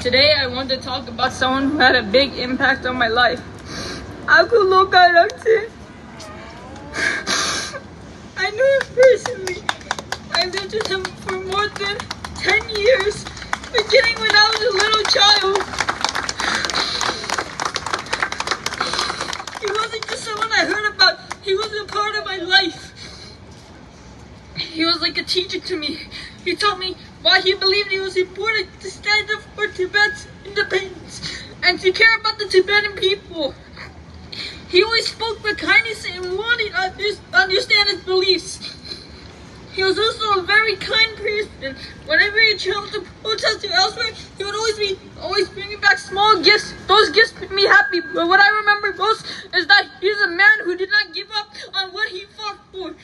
Today I want to talk about someone who had a big impact on my life. I knew him personally. I lived with him for more than 10 years, beginning when I was a little child. He wasn't just someone I heard about, he was a part of my life. He was like a teacher to me. He taught me why he believed it was important to stand up for Tibet's independence and to care about the Tibetan people. He always spoke with kindness and wanted to understand his beliefs. He was also a very kind person. Whenever he traveled to protest or elsewhere, he would always bring me back small gifts. Those gifts made me happy. But what I remember most is that he's a man who did not give up on what he fought for.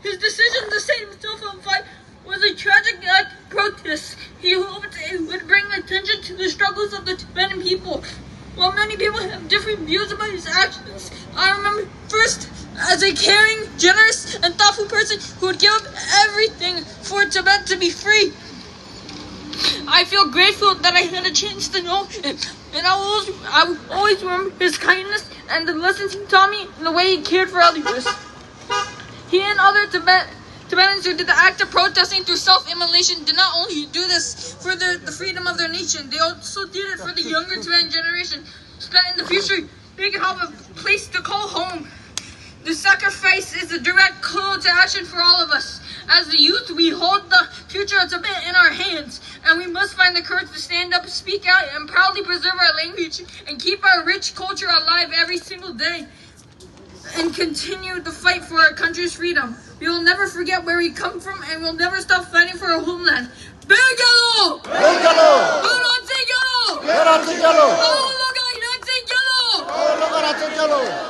His decision to set himself on fire was a tragic act of protest. He hoped it would bring attention to the struggles of the Tibetan people. While many people have different views about his actions, I remember first as a caring, generous, and thoughtful person who would give up everything for Tibet to be free. I feel grateful that I had a chance to know him, and I will always remember his kindness and the lessons he taught me and the way he cared for others. He and other Tibetans who did the act of protesting through self-immolation did not only do this for the freedom of their nation, they also did it for the younger Tibetan generation, so that in the future they can have a place to call home. The sacrifice is a direct call to action for all of us. As the youth, we hold the future of Tibet in our hands, and we must find the courage to stand up, speak out, and proudly preserve our language and keep our rich culture alive every single day, and continue the fight for our country's freedom. We will never forget where we come from, and we'll never stop fighting for our homeland. Begalo! Begalo! Begalo! Begalo! Oh, look at it! Oh, look at it.